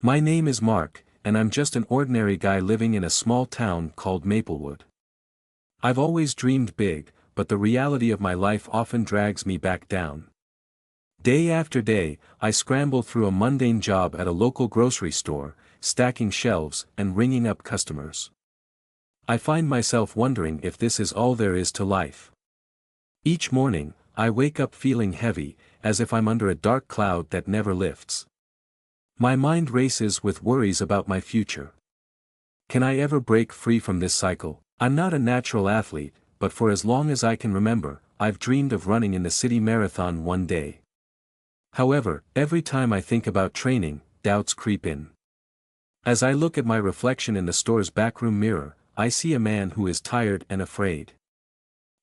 My name is Mark, and I'm just an ordinary guy living in a small town called Maplewood. I've always dreamed big, but the reality of my life often drags me back down. Day after day, I scramble through a mundane job at a local grocery store, stacking shelves and ringing up customers. I find myself wondering if this is all there is to life. Each morning, I wake up feeling heavy, as if I'm under a dark cloud that never lifts. My mind races with worries about my future. Can I ever break free from this cycle? I'm not a natural athlete, but for as long as I can remember, I've dreamed of running in the city marathon one day. However, every time I think about training, doubts creep in. As I look at my reflection in the store's backroom mirror, I see a man who is tired and afraid.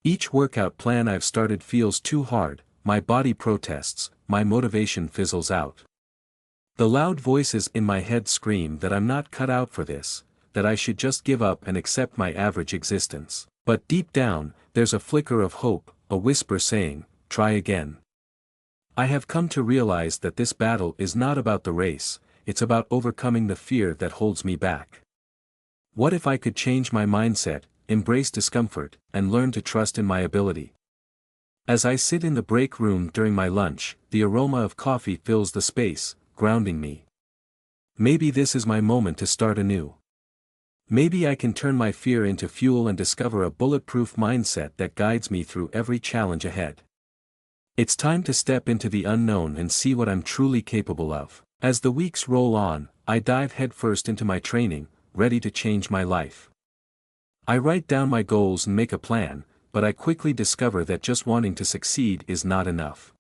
Each workout plan I've started feels too hard, my body protests, my motivation fizzles out. The loud voices in my head scream that I'm not cut out for this, that I should just give up and accept my average existence. But deep down, there's a flicker of hope, a whisper saying, try again. I have come to realize that this battle is not about the race, it's about overcoming the fear that holds me back. What if I could change my mindset, embrace discomfort, and learn to trust in my ability? As I sit in the break room during my lunch, the aroma of coffee fills the space, grounding me. Maybe this is my moment to start anew. Maybe I can turn my fear into fuel and discover a bulletproof mindset that guides me through every challenge ahead. It's time to step into the unknown and see what I'm truly capable of. As the weeks roll on, I dive headfirst into my training, ready to change my life. I write down my goals and make a plan, but I quickly discover that just wanting to succeed is not enough.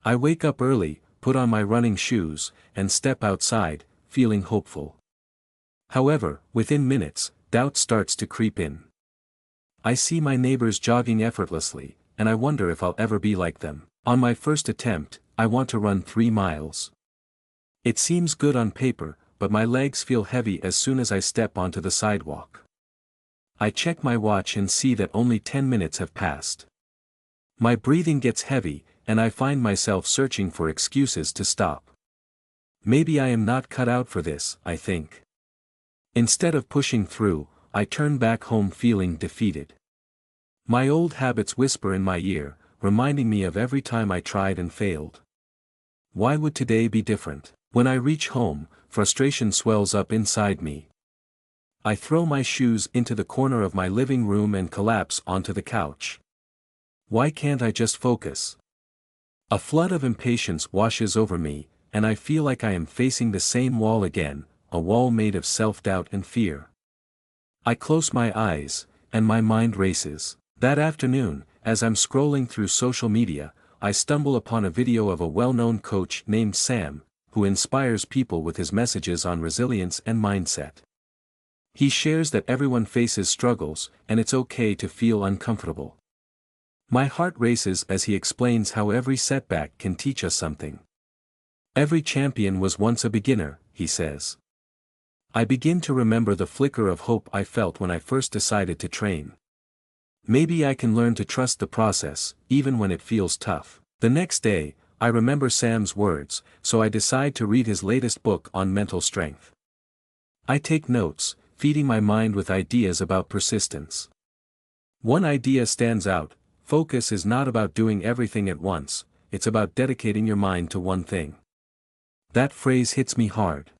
I wake up early, put on my running shoes, and step outside, feeling hopeful. However, within minutes, doubt starts to creep in. I see my neighbors jogging effortlessly, and I wonder if I'll ever be like them. On my first attempt, I want to run 3 miles. It seems good on paper, but my legs feel heavy as soon as I step onto the sidewalk. I check my watch and see that only 10 minutes have passed. My breathing gets heavy, and I find myself searching for excuses to stop. Maybe I am not cut out for this, I think. Instead of pushing through, I turn back home feeling defeated. My old habits whisper in my ear, reminding me of every time I tried and failed. Why would today be different? When I reach home, frustration swells up inside me. I throw my shoes into the corner of my living room and collapse onto the couch. Why can't I just focus? A flood of impatience washes over me, and I feel like I am facing the same wall again, a wall made of self-doubt and fear. I close my eyes, and my mind races. That afternoon, as I'm scrolling through social media, I stumble upon a video of a well-known coach named Sam, who inspires people with his messages on resilience and mindset. He shares that everyone faces struggles, and it's okay to feel uncomfortable. My heart races as he explains how every setback can teach us something. Every champion was once a beginner, he says. I begin to remember the flicker of hope I felt when I first decided to train. Maybe I can learn to trust the process, even when it feels tough. The next day, I remember Sam's words, so I decide to read his latest book on mental strength. I take notes, feeding my mind with ideas about persistence. One idea stands out: focus is not about doing everything at once, it's about dedicating your mind to one thing. That phrase hits me hard.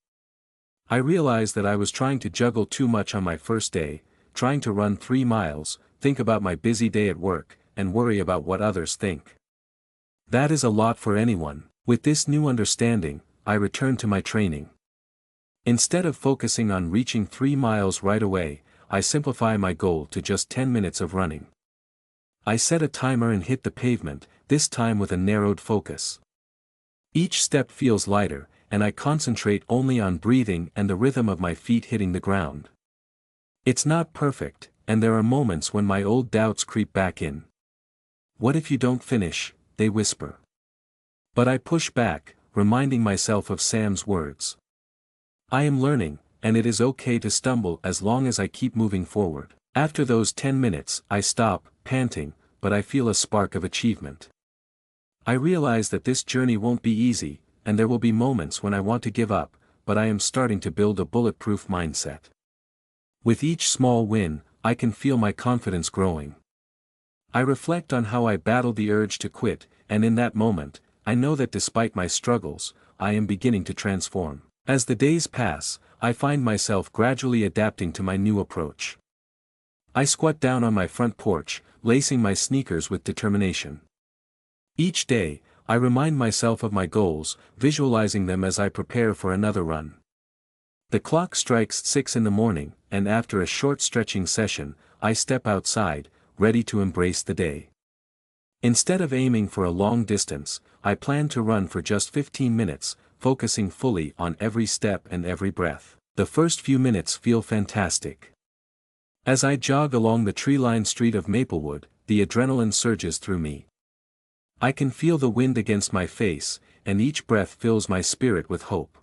I realize that I was trying to juggle too much on my first day, trying to run 3 miles, think about my busy day at work, and worry about what others think. That is a lot for anyone. With this new understanding, I return to my training. Instead of focusing on reaching 3 miles right away, I simplify my goal to just 10 minutes of running. I set a timer and hit the pavement, this time with a narrowed focus. Each step feels lighter, and I concentrate only on breathing and the rhythm of my feet hitting the ground. It's not perfect, and there are moments when my old doubts creep back in. What if you don't finish? They whisper. But I push back, reminding myself of Sam's words. I am learning, and it is okay to stumble as long as I keep moving forward. After those 10 minutes, I stop, panting, but I feel a spark of achievement. I realize that this journey won't be easy, and there will be moments when I want to give up, but I am starting to build a bulletproof mindset. With each small win, I can feel my confidence growing. I reflect on how I battled the urge to quit, and in that moment, I know that despite my struggles, I am beginning to transform. As the days pass, I find myself gradually adapting to my new approach. I squat down on my front porch, lacing my sneakers with determination. Each day, I remind myself of my goals, visualizing them as I prepare for another run. The clock strikes 6 in the morning, and after a short stretching session, I step outside, ready to embrace the day. Instead of aiming for a long distance, I plan to run for just 15 minutes, focusing fully on every step and every breath. The first few minutes feel fantastic. As I jog along the tree-lined street of Maplewood, the adrenaline surges through me. I can feel the wind against my face, and each breath fills my spirit with hope.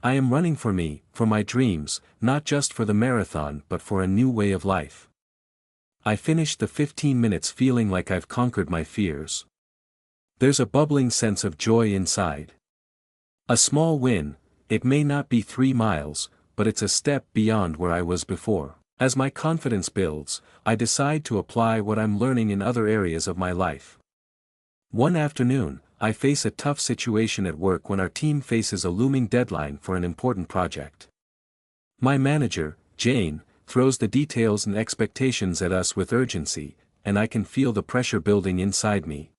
I am running for me, for my dreams, not just for the marathon but for a new way of life. I finish the 15 minutes feeling like I've conquered my fears. There's a bubbling sense of joy inside. A small win, it may not be 3 miles, but it's a step beyond where I was before. As my confidence builds, I decide to apply what I'm learning in other areas of my life. One afternoon, I face a tough situation at work when our team faces a looming deadline for an important project. My manager, Jane, throws the details and expectations at us with urgency, and I can feel the pressure building inside me.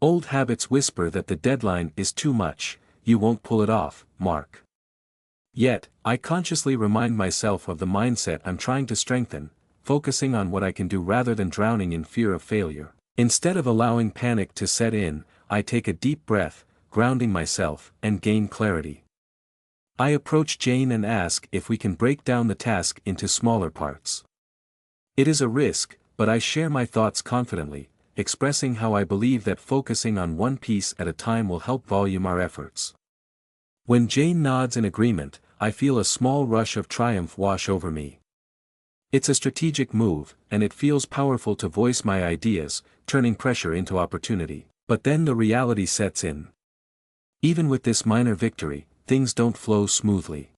Old habits whisper that the deadline is too much, you won't pull it off, Mark. Yet, I consciously remind myself of the mindset I'm trying to strengthen, focusing on what I can do rather than drowning in fear of failure. Instead of allowing panic to set in, I take a deep breath, grounding myself, and gain clarity. I approach Jane and ask if we can break down the task into smaller parts. It is a risk, but I share my thoughts confidently, expressing how I believe that focusing on one piece at a time will help volume our efforts. When Jane nods in agreement, I feel a small rush of triumph wash over me. It's a strategic move, and it feels powerful to voice my ideas, turning pressure into opportunity. But then the reality sets in. Even with this minor victory, things don't flow smoothly.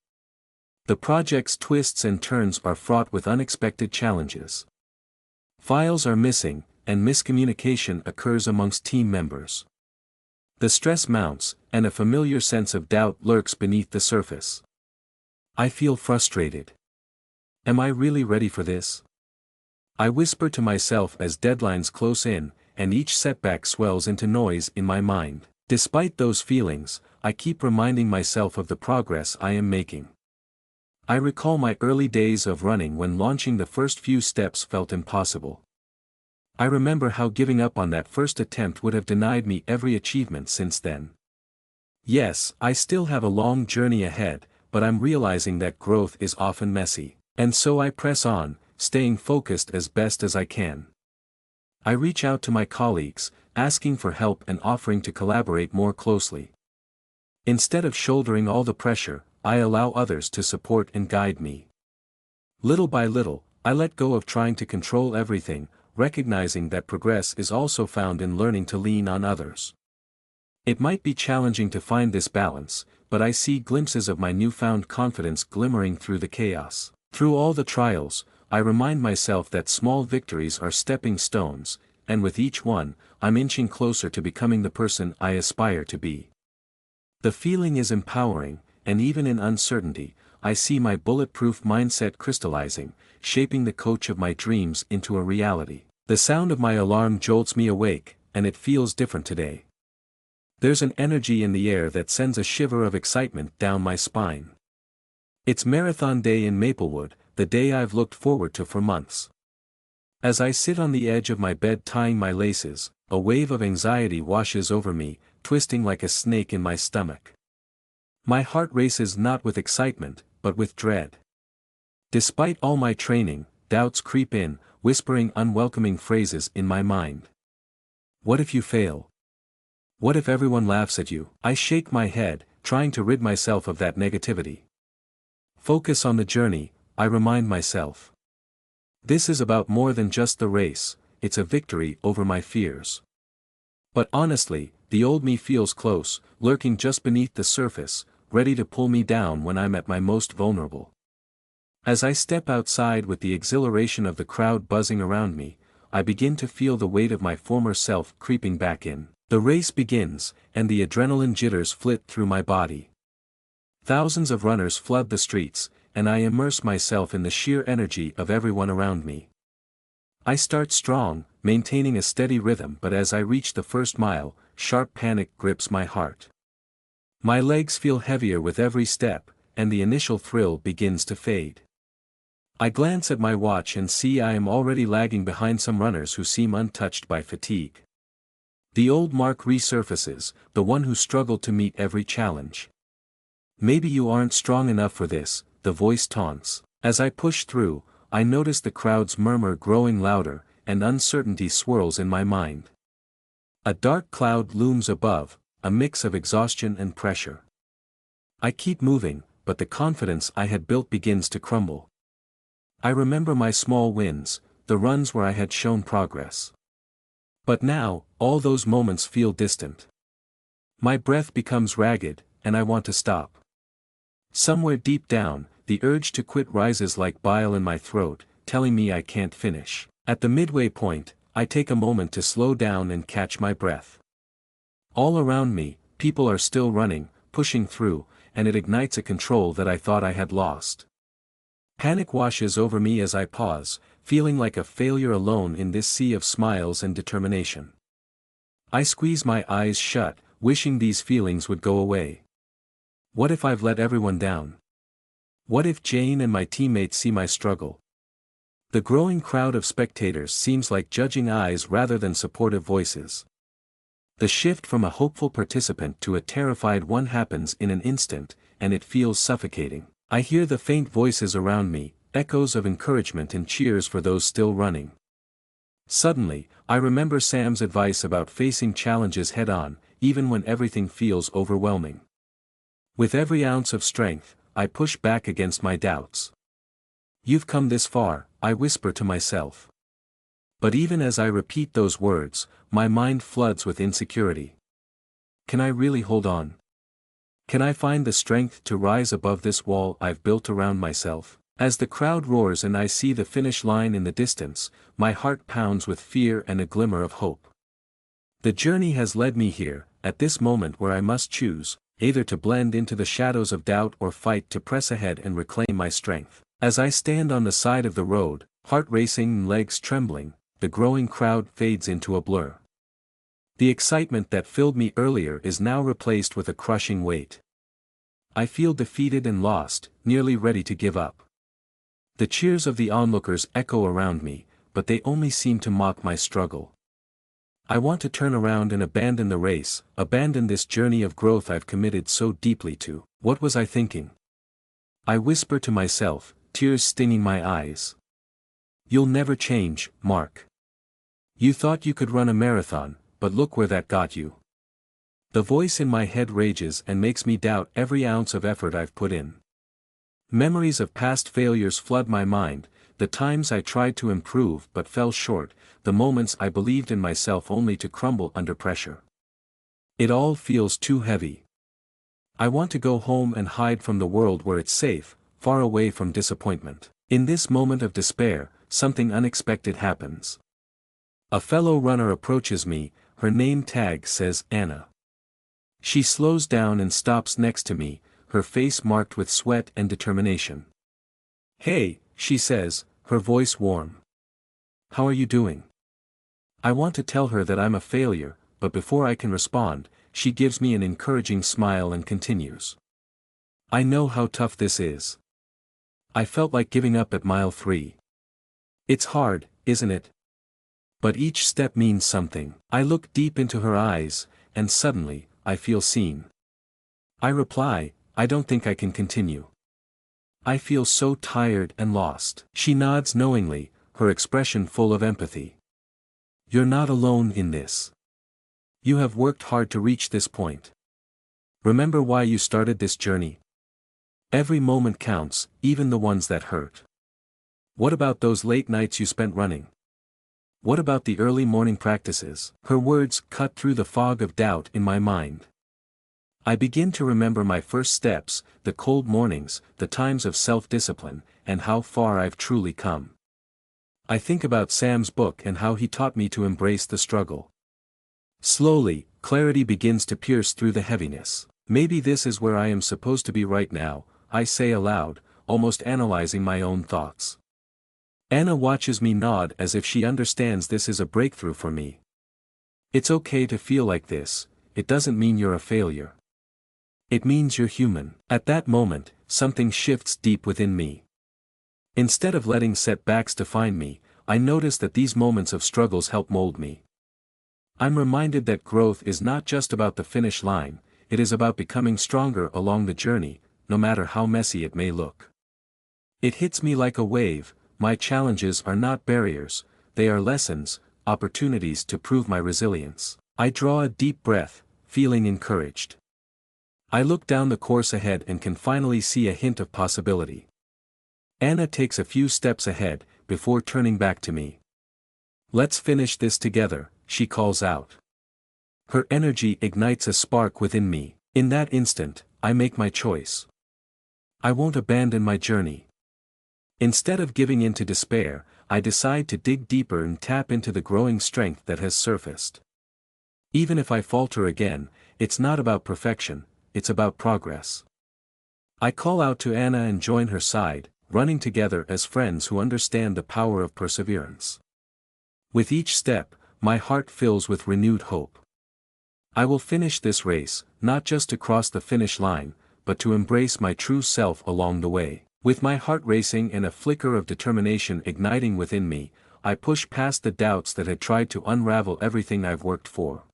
The project's twists and turns are fraught with unexpected challenges. Files are missing, and miscommunication occurs amongst team members. The stress mounts, and a familiar sense of doubt lurks beneath the surface. I feel frustrated. Am I really ready for this? I whisper to myself as deadlines close in, and each setback swells into noise in my mind. Despite those feelings, I keep reminding myself of the progress I am making. I recall my early days of running when launching the first few steps felt impossible. I remember how giving up on that first attempt would have denied me every achievement since then. Yes, I still have a long journey ahead, but I'm realizing that growth is often messy. And so I press on, staying focused as best as I can. I reach out to my colleagues, asking for help and offering to collaborate more closely. Instead of shouldering all the pressure, I allow others to support and guide me. Little by little, I let go of trying to control everything, recognizing that progress is also found in learning to lean on others. It might be challenging to find this balance, but I see glimpses of my newfound confidence glimmering through the chaos. Through all the trials, I remind myself that small victories are stepping stones, and with each one, I'm inching closer to becoming the person I aspire to be. The feeling is empowering, and even in uncertainty, I see my bulletproof mindset crystallizing, shaping the coach of my dreams into a reality. The sound of my alarm jolts me awake, and it feels different today. There's an energy in the air that sends a shiver of excitement down my spine. It's marathon day in Maplewood, the day I've looked forward to for months. As I sit on the edge of my bed tying my laces, a wave of anxiety washes over me, twisting like a snake in my stomach. My heart races not with excitement, but with dread. Despite all my training, doubts creep in, whispering unwelcoming phrases in my mind. What if you fail? What if everyone laughs at you? I shake my head, trying to rid myself of that negativity. Focus on the journey, I remind myself. This is about more than just the race, it's a victory over my fears. But honestly, the old me feels close, lurking just beneath the surface, ready to pull me down when I'm at my most vulnerable. As I step outside with the exhilaration of the crowd buzzing around me, I begin to feel the weight of my former self creeping back in. The race begins, and the adrenaline jitters flit through my body. Thousands of runners flood the streets, and I immerse myself in the sheer energy of everyone around me. I start strong, maintaining a steady rhythm, but as I reach the first mile, sharp panic grips my heart. My legs feel heavier with every step, and the initial thrill begins to fade. I glance at my watch and see I am already lagging behind some runners who seem untouched by fatigue. The old Mark resurfaces, the one who struggled to meet every challenge. "Maybe you aren't strong enough for this," the voice taunts. As I push through, I notice the crowd's murmur growing louder, and uncertainty swirls in my mind. A dark cloud looms above, a mix of exhaustion and pressure. I keep moving, but the confidence I had built begins to crumble. I remember my small wins, the runs where I had shown progress. But now, all those moments feel distant. My breath becomes ragged, and I want to stop. Somewhere deep down, the urge to quit rises like bile in my throat, telling me I can't finish. At the midway point, I take a moment to slow down and catch my breath. All around me, people are still running, pushing through, and it ignites a control that I thought I had lost. Panic washes over me as I pause, feeling like a failure alone in this sea of smiles and determination. I squeeze my eyes shut, wishing these feelings would go away. What if I've let everyone down? What if Jane and my teammates see my struggle? The growing crowd of spectators seems like judging eyes rather than supportive voices. The shift from a hopeful participant to a terrified one happens in an instant, and it feels suffocating. I hear the faint voices around me, echoes of encouragement and cheers for those still running. Suddenly, I remember Sam's advice about facing challenges head-on, even when everything feels overwhelming. With every ounce of strength, I push back against my doubts. "You've come this far," I whisper to myself. But even as I repeat those words, my mind floods with insecurity. Can I really hold on? Can I find the strength to rise above this wall I've built around myself? As the crowd roars and I see the finish line in the distance, my heart pounds with fear and a glimmer of hope. The journey has led me here, at this moment where I must choose, either to blend into the shadows of doubt or fight to press ahead and reclaim my strength. As I stand on the side of the road, heart racing and legs trembling, the growing crowd fades into a blur. The excitement that filled me earlier is now replaced with a crushing weight. I feel defeated and lost, nearly ready to give up. The cheers of the onlookers echo around me, but they only seem to mock my struggle. I want to turn around and abandon the race, abandon this journey of growth I've committed so deeply to. What was I thinking? I whisper to myself, tears stinging my eyes. You'll never change, Mark. You thought you could run a marathon, but look where that got you. The voice in my head rages and makes me doubt every ounce of effort I've put in. Memories of past failures flood my mind, the times I tried to improve but fell short, the moments I believed in myself only to crumble under pressure. It all feels too heavy. I want to go home and hide from the world where it's safe, far away from disappointment. In this moment of despair, something unexpected happens. A fellow runner approaches me, her name tag says Anna. She slows down and stops next to me, her face marked with sweat and determination. "Hey," she says, her voice warm. "How are you doing?" I want to tell her that I'm a failure, but before I can respond, she gives me an encouraging smile and continues. "I know how tough this is. I felt like giving up at mile 3. It's hard, isn't it? But each step means something." I look deep into her eyes, and suddenly, I feel seen. I reply, "I don't think I can continue. I feel so tired and lost." She nods knowingly, her expression full of empathy. "You're not alone in this. You have worked hard to reach this point. Remember why you started this journey? Every moment counts, even the ones that hurt. What about those late nights you spent running? What about the early morning practices?" Her words cut through the fog of doubt in my mind. I begin to remember my first steps, the cold mornings, the times of self-discipline, and how far I've truly come. I think about Sam's book and how he taught me to embrace the struggle. Slowly, clarity begins to pierce through the heaviness. Maybe this is where I am supposed to be right now, I say aloud, almost analyzing my own thoughts. Anna watches me nod as if she understands this is a breakthrough for me. It's okay to feel like this, it doesn't mean you're a failure. It means you're human. At that moment, something shifts deep within me. Instead of letting setbacks define me, I notice that these moments of struggles help mold me. I'm reminded that growth is not just about the finish line, it is about becoming stronger along the journey, no matter how messy it may look. It hits me like a wave, my challenges are not barriers, they are lessons, opportunities to prove my resilience. I draw a deep breath, feeling encouraged. I look down the course ahead and can finally see a hint of possibility. Anna takes a few steps ahead, before turning back to me. "Let's finish this together," she calls out. Her energy ignites a spark within me. In that instant, I make my choice. I won't abandon my journey. Instead of giving in to despair, I decide to dig deeper and tap into the growing strength that has surfaced. Even if I falter again, it's not about perfection, it's about progress. I call out to Anna and join her side, running together as friends who understand the power of perseverance. With each step, my heart fills with renewed hope. I will finish this race, not just to cross the finish line, but to embrace my true self along the way. With my heart racing and a flicker of determination igniting within me, I push past the doubts that had tried to unravel everything I've worked for.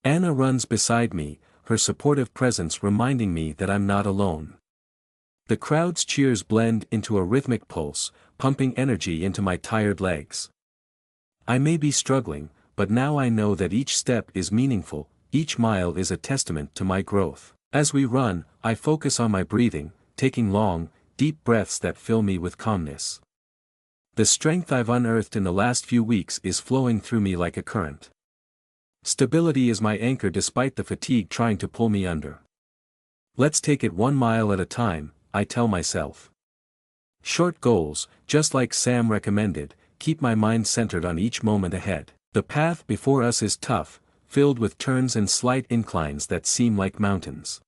Anna runs beside me, her supportive presence reminding me that I'm not alone. The crowd's cheers blend into a rhythmic pulse, pumping energy into my tired legs. I may be struggling, but now I know that each step is meaningful, each mile is a testament to my growth. As we run, I focus on my breathing, taking long, deep breaths that fill me with calmness. The strength I've unearthed in the last few weeks is flowing through me like a current. Stability is my anchor despite the fatigue trying to pull me under. Let's take it 1 mile at a time, I tell myself. Short goals, just like Sam recommended, keep my mind centered on each moment ahead. The path before us is tough, filled with turns and slight inclines that seem like mountains.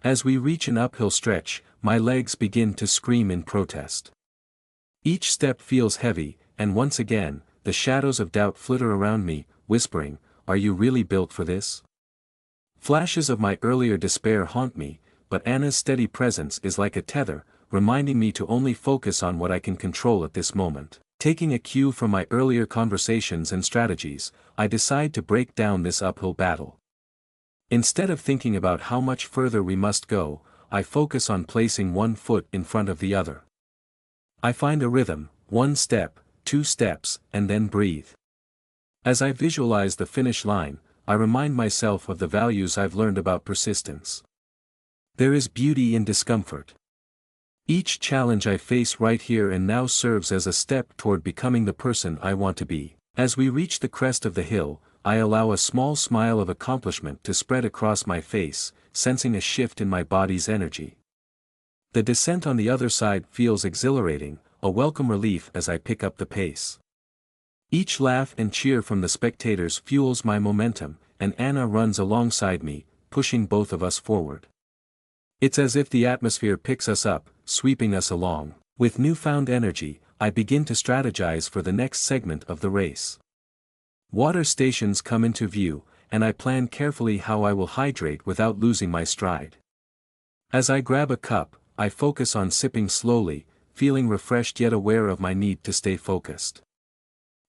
As we reach an uphill stretch, my legs begin to scream in protest. Each step feels heavy, and once again, the shadows of doubt flitter around me, whispering, "Are you really built for this?" Flashes of my earlier despair haunt me, but Anna's steady presence is like a tether, reminding me to only focus on what I can control at this moment. Taking a cue from my earlier conversations and strategies, I decide to break down this uphill battle. Instead of thinking about how much further we must go, I focus on placing one foot in front of the other. I find a rhythm, 1 step, 2 steps, and then breathe. As I visualize the finish line, I remind myself of the values I've learned about persistence. There is beauty in discomfort. Each challenge I face right here and now serves as a step toward becoming the person I want to be. As we reach the crest of the hill, I allow a small smile of accomplishment to spread across my face, sensing a shift in my body's energy. The descent on the other side feels exhilarating, a welcome relief as I pick up the pace. Each laugh and cheer from the spectators fuels my momentum, and Anna runs alongside me, pushing both of us forward. It's as if the atmosphere picks us up, sweeping us along. With newfound energy, I begin to strategize for the next segment of the race. Water stations come into view, and I plan carefully how I will hydrate without losing my stride. As I grab a cup, I focus on sipping slowly, feeling refreshed yet aware of my need to stay focused.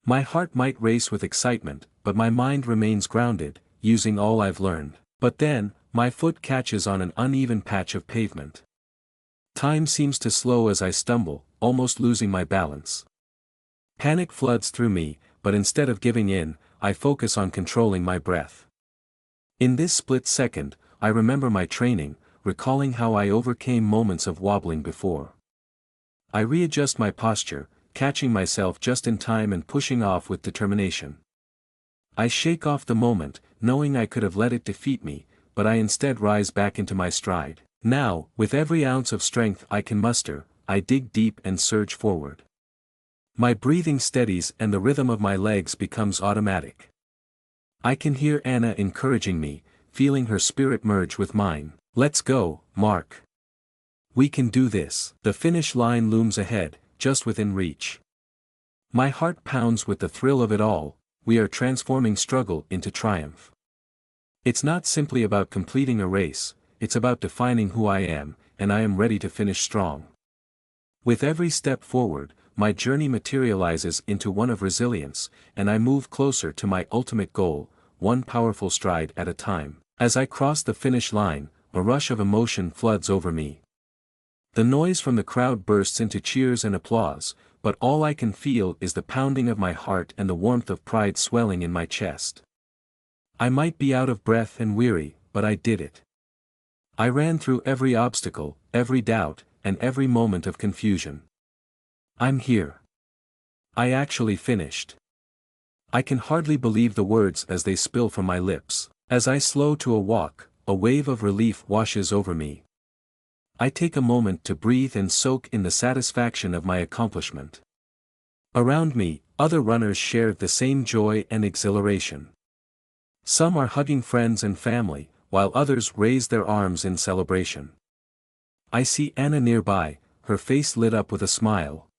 My heart might race with excitement, but my mind remains grounded, using all I've learned. But then, my foot catches on an uneven patch of pavement. Time seems to slow as I stumble, almost losing my balance. Panic floods through me, but instead of giving in, I focus on controlling my breath. In this split second, I remember my training, recalling how I overcame moments of wobbling before. I readjust my posture, catching myself just in time and pushing off with determination. I shake off the moment, knowing I could have let it defeat me, but I instead rise back into my stride. Now, with every ounce of strength I can muster, I dig deep and surge forward. My breathing steadies and the rhythm of my legs becomes automatic. I can hear Anna encouraging me, feeling her spirit merge with mine. "Let's go, Mark. We can do this." The finish line looms ahead, just within reach. My heart pounds with the thrill of it all. We are transforming struggle into triumph. It's not simply about completing a race, it's about defining who I am, and I am ready to finish strong. With every step forward, my journey materializes into one of resilience, and I move closer to my ultimate goal, one powerful stride at a time. As I cross the finish line, a rush of emotion floods over me. The noise from the crowd bursts into cheers and applause, but all I can feel is the pounding of my heart and the warmth of pride swelling in my chest. I might be out of breath and weary, but I did it. I ran through every obstacle, every doubt, and every moment of confusion. I'm here. I actually finished. I can hardly believe the words as they spill from my lips. As I slow to a walk, a wave of relief washes over me. I take a moment to breathe and soak in the satisfaction of my accomplishment. Around me, other runners share the same joy and exhilaration. Some are hugging friends and family, while others raise their arms in celebration. I see Anna nearby, her face lit up with a smile.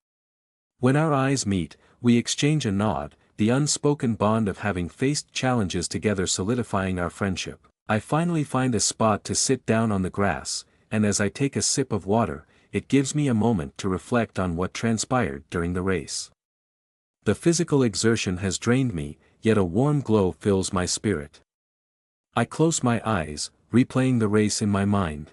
When our eyes meet, we exchange a nod, the unspoken bond of having faced challenges together solidifying our friendship. I finally find a spot to sit down on the grass, and as I take a sip of water, it gives me a moment to reflect on what transpired during the race. The physical exertion has drained me, yet a warm glow fills my spirit. I close my eyes, replaying the race in my mind.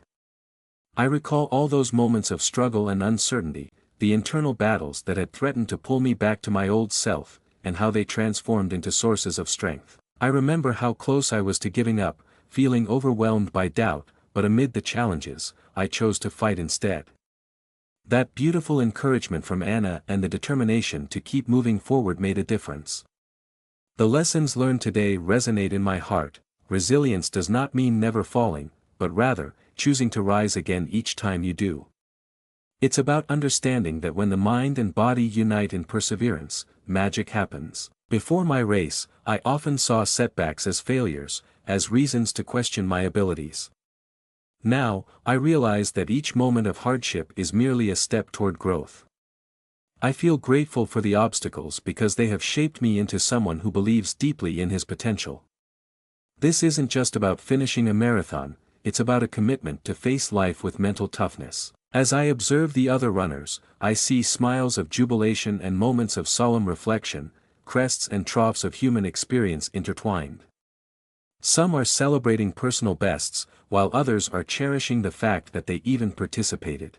I recall all those moments of struggle and uncertainty, the internal battles that had threatened to pull me back to my old self, and how they transformed into sources of strength. I remember how close I was to giving up, feeling overwhelmed by doubt, but amid the challenges, I chose to fight instead. That beautiful encouragement from Anna and the determination to keep moving forward made a difference. The lessons learned today resonate in my heart. Resilience does not mean never falling, but rather, choosing to rise again each time you do. It's about understanding that when the mind and body unite in perseverance, magic happens. Before my race, I often saw setbacks as failures, as reasons to question my abilities. Now, I realize that each moment of hardship is merely a step toward growth. I feel grateful for the obstacles because they have shaped me into someone who believes deeply in his potential. This isn't just about finishing a marathon, it's about a commitment to face life with mental toughness. As I observe the other runners, I see smiles of jubilation and moments of solemn reflection, crests and troughs of human experience intertwined. Some are celebrating personal bests, while others are cherishing the fact that they even participated.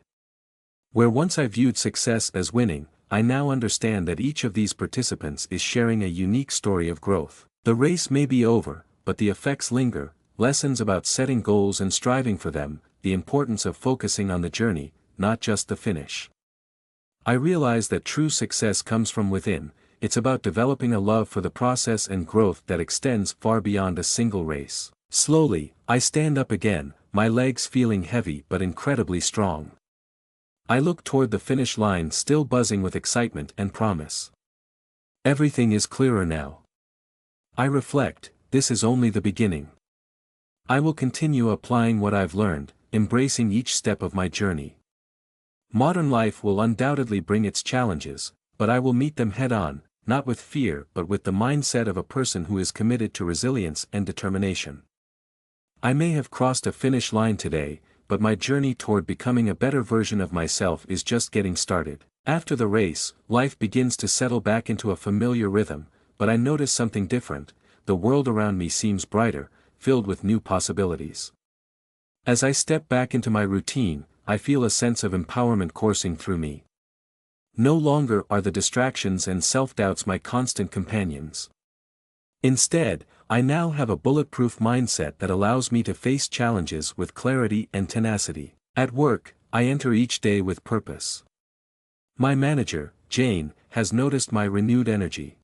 Where once I viewed success as winning, I now understand that each of these participants is sharing a unique story of growth. The race may be over, but the effects linger, lessons about setting goals and striving for them, the importance of focusing on the journey, not just the finish. I realize that true success comes from within. It's about developing a love for the process and growth that extends far beyond a single race. Slowly, I stand up again, my legs feeling heavy but incredibly strong. I look toward the finish line still buzzing with excitement and promise. Everything is clearer now. I reflect, this is only the beginning. I will continue applying what I've learned, embracing each step of my journey. Modern life will undoubtedly bring its challenges, but I will meet them head-on, not with fear but with the mindset of a person who is committed to resilience and determination. I may have crossed a finish line today, but my journey toward becoming a better version of myself is just getting started. After the race, life begins to settle back into a familiar rhythm, but I notice something different. The world around me seems brighter, filled with new possibilities. As I step back into my routine, I feel a sense of empowerment coursing through me. No longer are the distractions and self-doubts my constant companions. Instead, I now have a bulletproof mindset that allows me to face challenges with clarity and tenacity. At work, I enter each day with purpose. My manager, Jane, has noticed my renewed energy.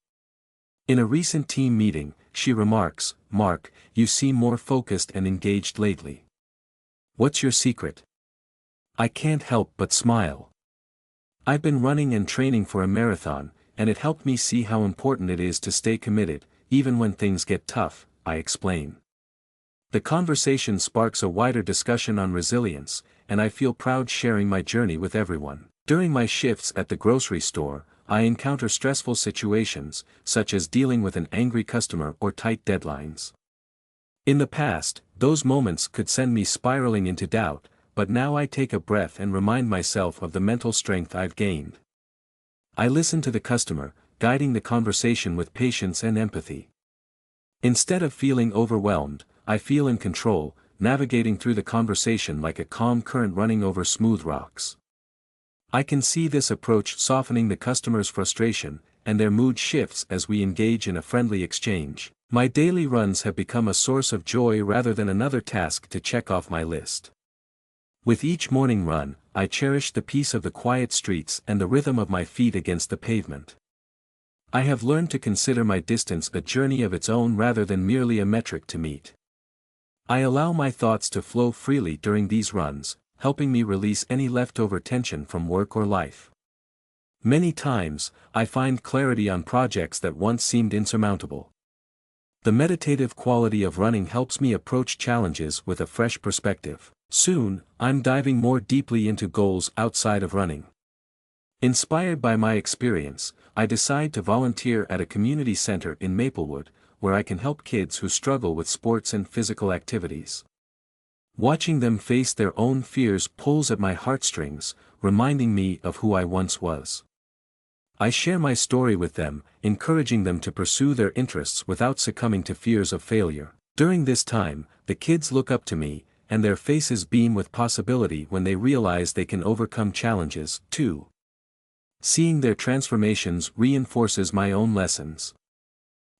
In a recent team meeting, she remarks, "Mark, you seem more focused and engaged lately. What's your secret?" I can't help but smile. I've been running and training for a marathon, and it helped me see how important it is to stay committed, even when things get tough, I explain. The conversation sparks a wider discussion on resilience, and I feel proud sharing my journey with everyone. During my shifts at the grocery store, I encounter stressful situations, such as dealing with an angry customer or tight deadlines. In the past, those moments could send me spiraling into doubt, but now I take a breath and remind myself of the mental strength I've gained. I listen to the customer, guiding the conversation with patience and empathy. Instead of feeling overwhelmed, I feel in control, navigating through the conversation like a calm current running over smooth rocks. I can see this approach softening the customer's frustration, and their mood shifts as we engage in a friendly exchange. My daily runs have become a source of joy rather than another task to check off my list. With each morning run, I cherish the peace of the quiet streets and the rhythm of my feet against the pavement. I have learned to consider my distance a journey of its own rather than merely a metric to meet. I allow my thoughts to flow freely during these runs, helping me release any leftover tension from work or life. Many times, I find clarity on projects that once seemed insurmountable. The meditative quality of running helps me approach challenges with a fresh perspective. Soon, I'm diving more deeply into goals outside of running. Inspired by my experience, I decide to volunteer at a community center in Maplewood, where I can help kids who struggle with sports and physical activities. Watching them face their own fears pulls at my heartstrings, reminding me of who I once was. I share my story with them, encouraging them to pursue their interests without succumbing to fears of failure. During this time, the kids look up to me, and their faces beam with possibility when they realize they can overcome challenges, too. Seeing their transformations reinforces my own lessons.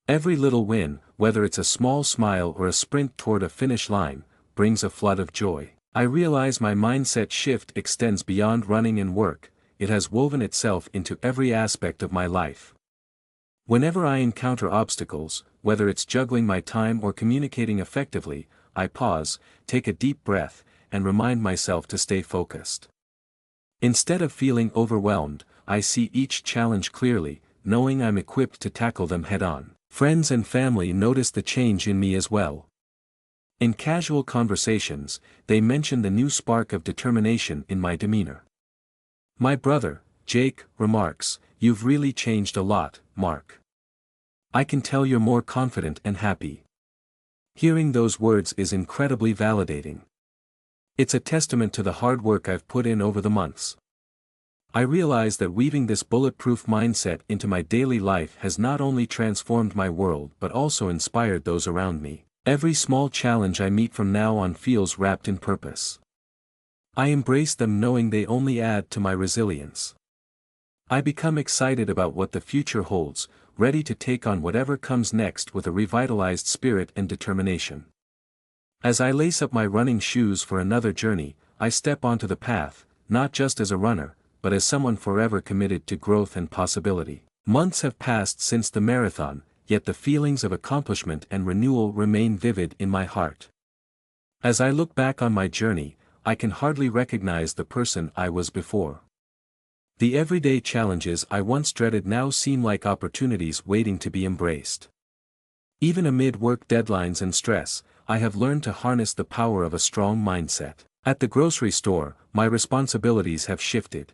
Every little win, whether it's a small smile or a sprint toward a finish line, brings a flood of joy. I realize my mindset shift extends beyond running and work, it has woven itself into every aspect of my life. Whenever I encounter obstacles, whether it's juggling my time or communicating effectively, I pause, take a deep breath, and remind myself to stay focused. Instead of feeling overwhelmed, I see each challenge clearly, knowing I'm equipped to tackle them head-on. Friends and family notice the change in me as well. In casual conversations, they mention the new spark of determination in my demeanor. My brother, Jake, remarks, "You've really changed a lot, Mark. I can tell you're more confident and happy." Hearing those words is incredibly validating. It's a testament to the hard work I've put in over the months. I realize that weaving this bulletproof mindset into my daily life has not only transformed my world but also inspired those around me. Every small challenge I meet from now on feels wrapped in purpose. I embrace them knowing they only add to my resilience. I become excited about what the future holds, ready to take on whatever comes next with a revitalized spirit and determination. As I lace up my running shoes for another journey, I step onto the path, not just as a runner, but as someone forever committed to growth and possibility. Months have passed since the marathon, yet the feelings of accomplishment and renewal remain vivid in my heart. As I look back on my journey, I can hardly recognize the person I was before. The everyday challenges I once dreaded now seem like opportunities waiting to be embraced. Even amid work deadlines and stress, I have learned to harness the power of a strong mindset. At the grocery store, my responsibilities have shifted.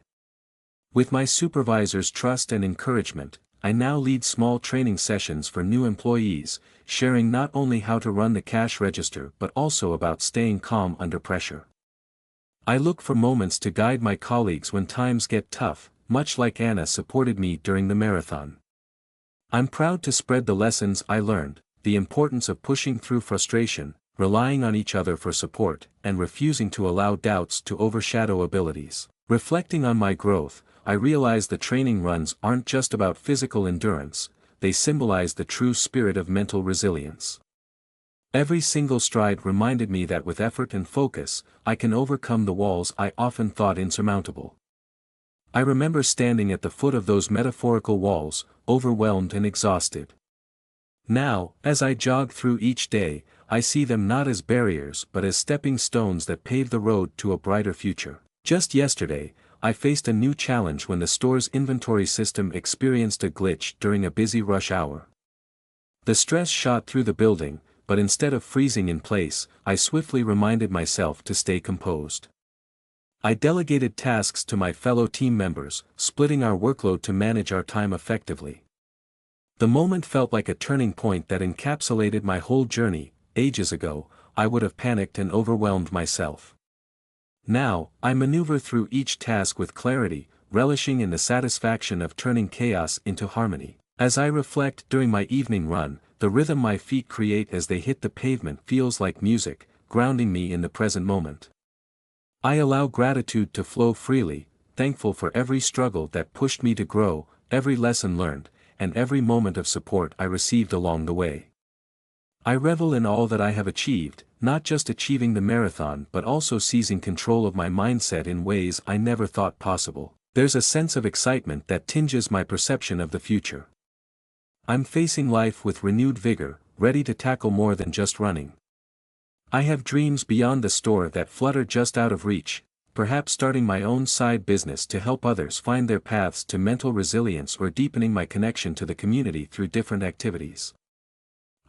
With my supervisor's trust and encouragement, I now lead small training sessions for new employees, sharing not only how to run the cash register but also about staying calm under pressure. I look for moments to guide my colleagues when times get tough, much like Anna supported me during the marathon. I'm proud to spread the lessons I learned, the importance of pushing through frustration, relying on each other for support, and refusing to allow doubts to overshadow abilities. Reflecting on my growth, I realize the training runs aren't just about physical endurance, they symbolize the true spirit of mental resilience. Every single stride reminded me that with effort and focus, I can overcome the walls I often thought insurmountable. I remember standing at the foot of those metaphorical walls, overwhelmed and exhausted. Now, as I jog through each day, I see them not as barriers but as stepping stones that pave the road to a brighter future. Just yesterday, I faced a new challenge when the store's inventory system experienced a glitch during a busy rush hour. The stress shot through the building, but instead of freezing in place, I swiftly reminded myself to stay composed. I delegated tasks to my fellow team members, splitting our workload to manage our time effectively. The moment felt like a turning point that encapsulated my whole journey. Ages ago, I would have panicked and overwhelmed myself. Now, I maneuver through each task with clarity, relishing in the satisfaction of turning chaos into harmony. As I reflect during my evening run, the rhythm my feet create as they hit the pavement feels like music, grounding me in the present moment. I allow gratitude to flow freely, thankful for every struggle that pushed me to grow, every lesson learned, and every moment of support I received along the way. I revel in all that I have achieved, not just achieving the marathon but also seizing control of my mindset in ways I never thought possible. There's a sense of excitement that tinges my perception of the future. I'm facing life with renewed vigor, ready to tackle more than just running. I have dreams beyond the store that flutter just out of reach, perhaps starting my own side business to help others find their paths to mental resilience or deepening my connection to the community through different activities.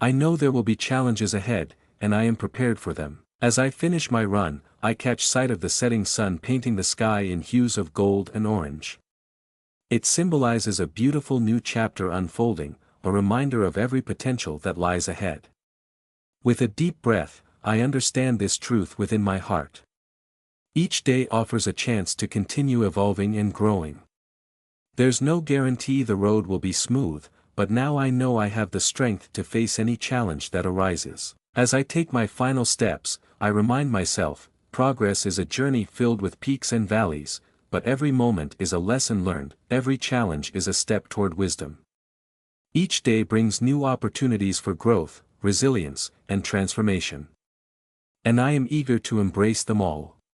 I know there will be challenges ahead, and I am prepared for them. As I finish my run, I catch sight of the setting sun painting the sky in hues of gold and orange. It symbolizes a beautiful new chapter unfolding, a reminder of every potential that lies ahead. With a deep breath, I understand this truth within my heart. Each day offers a chance to continue evolving and growing. There's no guarantee the road will be smooth, but now I know I have the strength to face any challenge that arises. As I take my final steps, I remind myself, progress is a journey filled with peaks and valleys, but every moment is a lesson learned, every challenge is a step toward wisdom. Each day brings new opportunities for growth, resilience, and transformation. And I am eager to embrace them all.